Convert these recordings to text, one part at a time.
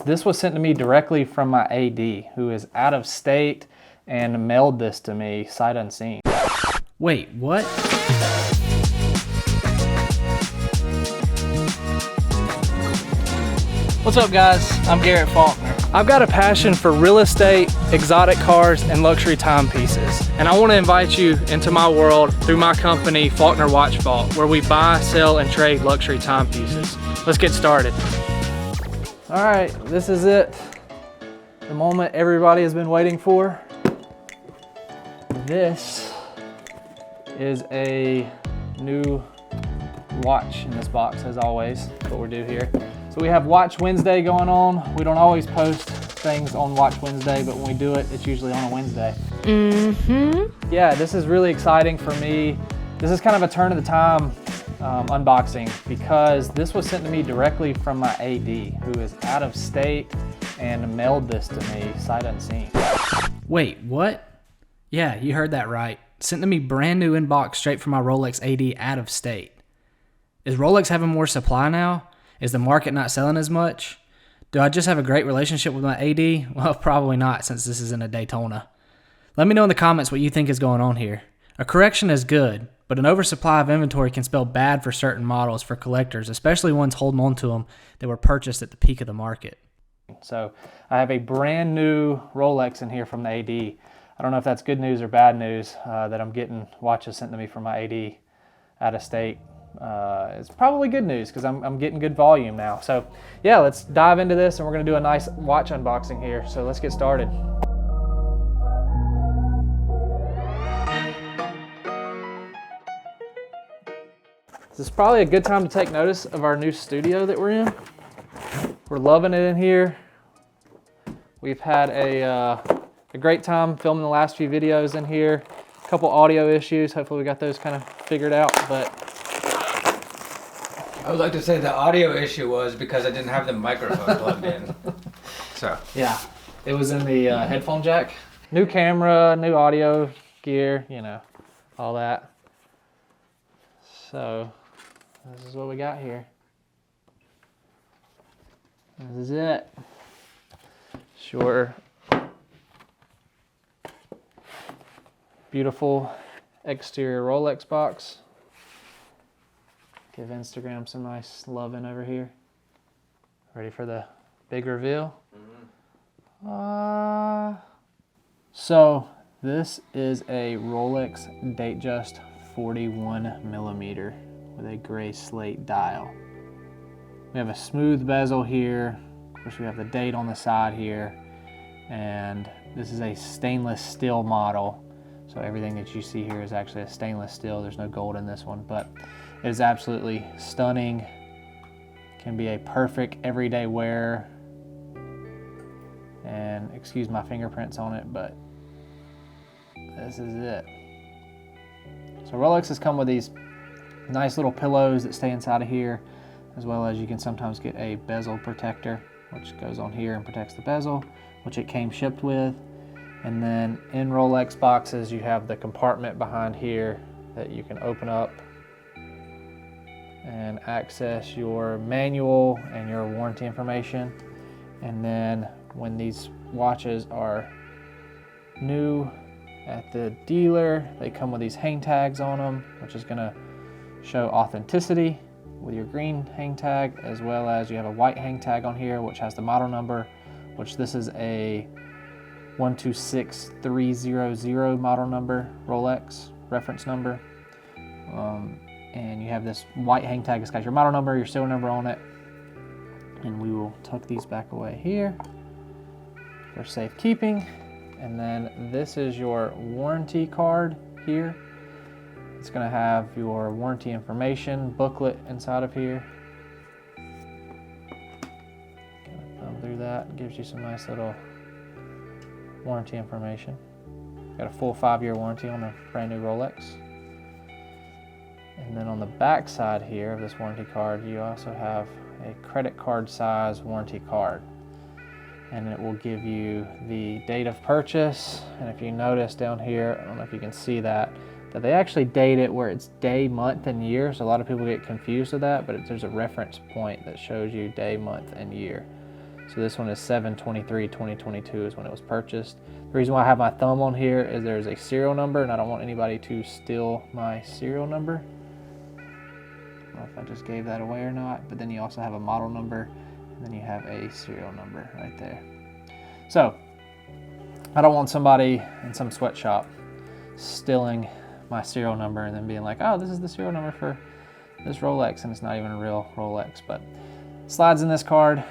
this was sent to me directly from my AD, who is out of state and mailed this to me sight unseen. Wait, what? What's up, guys? I'm Garrett Faulkner. I've got a passion for real estate, exotic cars, and luxury timepieces. And I want to invite you into my world through my company, Faulkner Watch Vault, where we buy, sell, and trade luxury timepieces. Let's get started. All right, this is it. The moment everybody has been waiting for. This is a new watch in this box, as always. That's what we do here. So we have Watch Wednesday going on. We don't always post things on Watch Wednesday, but when we do it, it's usually on a Wednesday. Yeah, this is really exciting for me. This is kind of a turn of the time unboxing, because this was sent to me directly from my AD, who is out of state and mailed this to me sight unseen. Wait, what? Yeah, you heard that right. Sent to me brand new in box straight from my Rolex AD out of state. Is Rolex having more supply now? Is the market not selling as much? Do I just have a great relationship with my AD? Well, probably not, since this is in a Daytona. Let me know in the comments what you think is going on here. A correction is good, but an oversupply of inventory can spell bad for certain models for collectors, especially ones holding on to them that were purchased at the peak of the market. So I have a brand new Rolex in here from the AD. I don't know if that's good news or bad news that I'm getting watches sent to me from my AD out of state. It's probably good news because I'm getting good volume now. So yeah, let's dive into this, and we're going to do a nice watch unboxing here. So let's get started. This is probably a good time to take notice of our new studio that we're in. We're loving it in here. We've had a great time filming the last few videos in here. A couple audio issues. Hopefully we got those kind of figured out, but I would like to say the audio issue was because I didn't have the microphone plugged in. So yeah, it was in the headphone jack. New camera, new audio gear, you know, all that. So this is what we got here. This is it. Sure. Beautiful exterior Rolex box. Give Instagram some nice loving over here. Ready for the big reveal? So this is a Rolex Datejust 41mm with a gray slate dial. We have a smooth bezel here. Of course, we have the date on the side here. And this is a stainless steel model. So everything that you see here is actually a stainless steel. There's no gold in this one, but it is absolutely stunning. Can be a perfect everyday wear. And excuse my fingerprints on it, but this is it. So Rolex has come with these nice little pillows that stay inside of here, as well as you can sometimes get a bezel protector, which goes on here and protects the bezel, which it came shipped with. And then in Rolex boxes, you have the compartment behind here that you can open up and access your manual and your warranty information. And then when these watches are new at the dealer, they come with these hang tags on them, which is going to show authenticity with your green hang tag, as well as you have a white hang tag on here, which has the model number, which this is a 126300 model number, Rolex reference number. And you have this white hang tag that's got your model number, your serial number on it. And we will tuck these back away here for safekeeping. And then this is your warranty card here. It's going to have your warranty information booklet inside of here. Thumb through that, gives you some nice little warranty information. Got a full 5-year warranty on a brand new Rolex. And then on the back side here of this warranty card, you also have a credit card size warranty card. And it will give you the date of purchase. And if you notice down here, I don't know if you can see that they actually date it where it's day, month, and year. So a lot of people get confused with that, but there's a reference point that shows you day, month, and year. So this one is 7/23/2022 is when it was purchased. The reason why I have my thumb on here is there's a serial number, and I don't want anybody to steal my serial number. I don't know if I just gave that away or not, but then you also have a model number, and then you have a serial number right there. So I don't want somebody in some sweatshop stealing my serial number and then being like, oh, this is the serial number for this Rolex, and it's not even a real Rolex. But it slides in this card,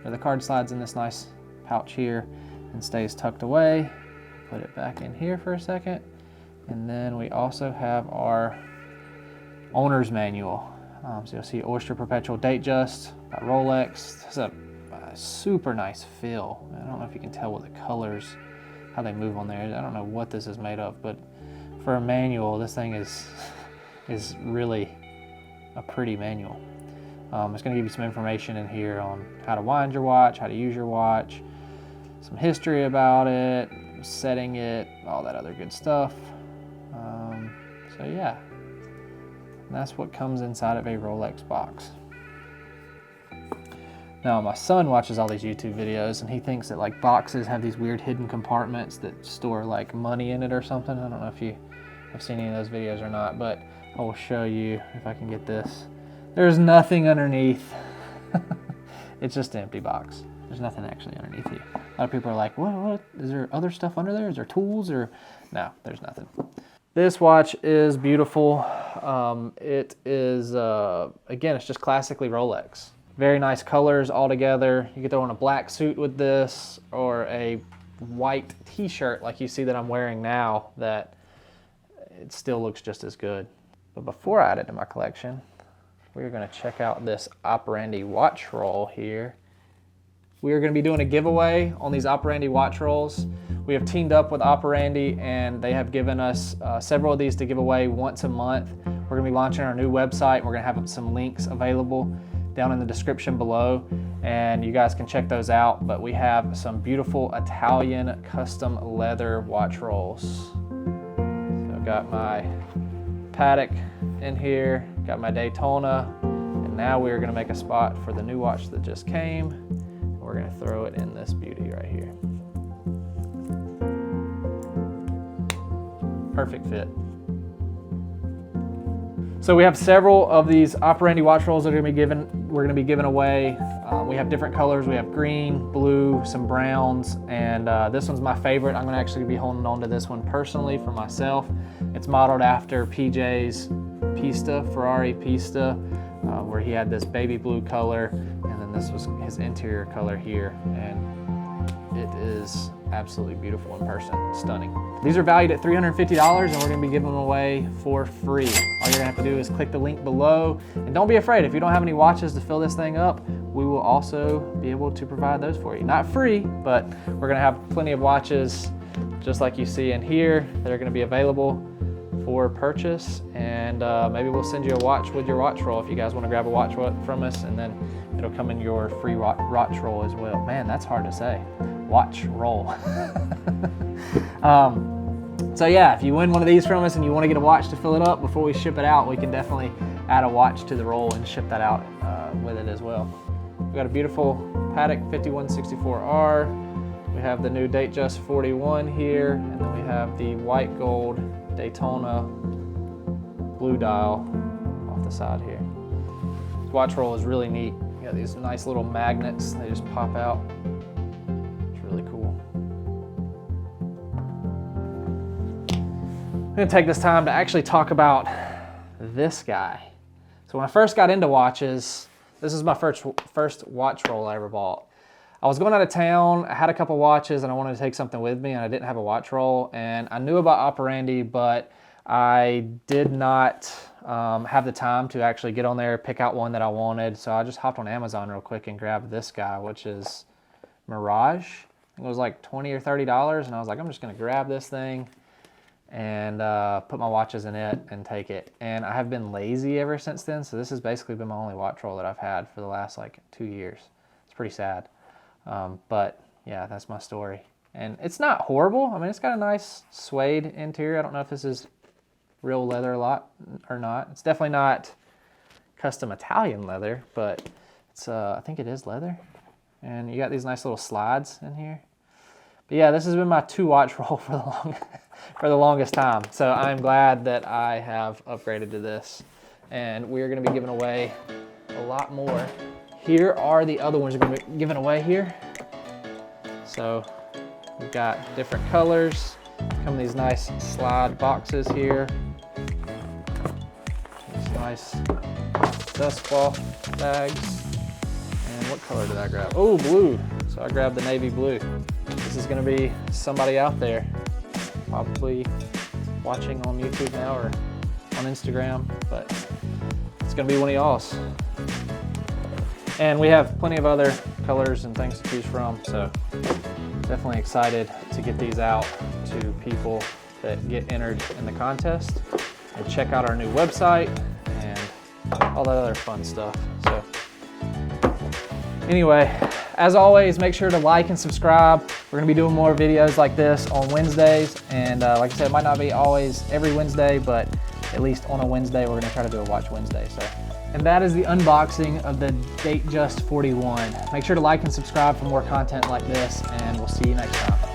or the card slides in this nice pouch here and stays tucked away. Put it back in here for a second. And then we also have our owner's manual. So you'll see Oyster Perpetual Datejust by Rolex. It's a super nice feel. I don't know if you can tell with the colors, how they move on there. I don't know what this is made of, but for a manual, this thing is really a pretty manual. It's going to give you some information in here on how to wind your watch, how to use your watch, some history about it, setting it, all that other good stuff. So yeah, that's what comes inside of a Rolex box. Now my son watches all these YouTube videos, and he thinks that like boxes have these weird hidden compartments that store like money in it or something. I don't know if you have seen any of those videos or not, but I will show you if I can get this. There's nothing underneath. It's just an empty box. There's nothing actually underneath here. A lot of people are like, what? Is there other stuff under there? Is there tools or? No, there's nothing. This watch is beautiful. It is, again, it's just classically Rolex. Very nice colors all together. You could throw on a black suit with this, or a white t-shirt like you see that I'm wearing now, that it still looks just as good. But before I add it to my collection, we're gonna check out this Operandi watch roll here. We are gonna be doing a giveaway on these Operandi watch rolls. We have teamed up with Operandi, and they have given us several of these to give away once a month. We're gonna be launching our new website, and we're gonna have some links available down in the description below, and you guys can check those out. But we have some beautiful Italian custom leather watch rolls. So I've got my Patek in here, got my Daytona, and now we're gonna make a spot for the new watch that just came. We're gonna throw it in this beauty right here. Perfect fit. So we have several of these Operandi watch rolls that we're gonna be giving away. We have different colors. We have green, blue, some browns, and this one's my favorite. I'm gonna actually be holding on to this one personally for myself. It's modeled after PJ's Pista, Ferrari Pista, where he had this baby blue color, and then this was his interior color here, and it is absolutely beautiful in person, stunning. These are valued at $350, and we're gonna be giving them away for free. All you're gonna have to do is click the link below, and don't be afraid, if you don't have any watches to fill this thing up, we will also be able to provide those for you. Not free, but we're gonna have plenty of watches just like you see in here that are gonna be available for purchase, and maybe we'll send you a watch with your watch roll if you guys wanna grab a watch from us, and then it'll come in your free watch roll as well. Man, that's hard to say. Watch roll. So yeah, if you win one of these from us and you want to get a watch to fill it up before we ship it out, we can definitely add a watch to the roll and ship that out with it as well. We've got a beautiful Patek 5164R. We have the new Datejust 41 here, and then we have the white gold Daytona blue dial off the side here. This watch roll is really neat. You got these nice little magnets, they just pop out. Really cool. I'm gonna take this time to actually talk about this guy. So when I first got into watches, this is my first watch roll I ever bought. I was going out of town, I had a couple watches, and I wanted to take something with me, and I didn't have a watch roll, and I knew about Operandi, but I did not have the time to actually get on there, pick out one that I wanted, so I just hopped on Amazon real quick and grabbed this guy, which is Mirage. It was like $20 or $30, and I was like, I'm just gonna grab this thing and put my watches in it and take it. And I have been lazy ever since then, so this has basically been my only watch roll that I've had for the last like 2 years. It's pretty sad, but yeah, that's my story. And it's not horrible. I mean, it's got a nice suede interior. I don't know if this is real leather or not. It's definitely not custom Italian leather, but it's I think it is leather. And you got these nice little slides in here. But yeah, this has been my 2-watch roll for the longest time. So I'm glad that I have upgraded to this. And we're gonna be giving away a lot more. Here are the other ones we're gonna be giving away here. So we've got different colors. Come in these nice slide boxes here. These nice dust cloth bags. And what color did I grab? Oh, blue. So I grabbed the navy blue. This is gonna be somebody out there probably watching on YouTube now or on Instagram, but it's gonna be one of y'all's. And we have plenty of other colors and things to choose from, so definitely excited to get these out to people that get entered in the contest, and check out our new website and all that other fun stuff. So anyway, as always, make sure to like and subscribe. We're gonna be doing more videos like this on Wednesdays, and like I said, it might not be always every Wednesday, but at least on a Wednesday, we're gonna try to do a Watch Wednesday. So, and that is the unboxing of the Datejust 41. Make sure to like and subscribe for more content like this, and we'll see you next time.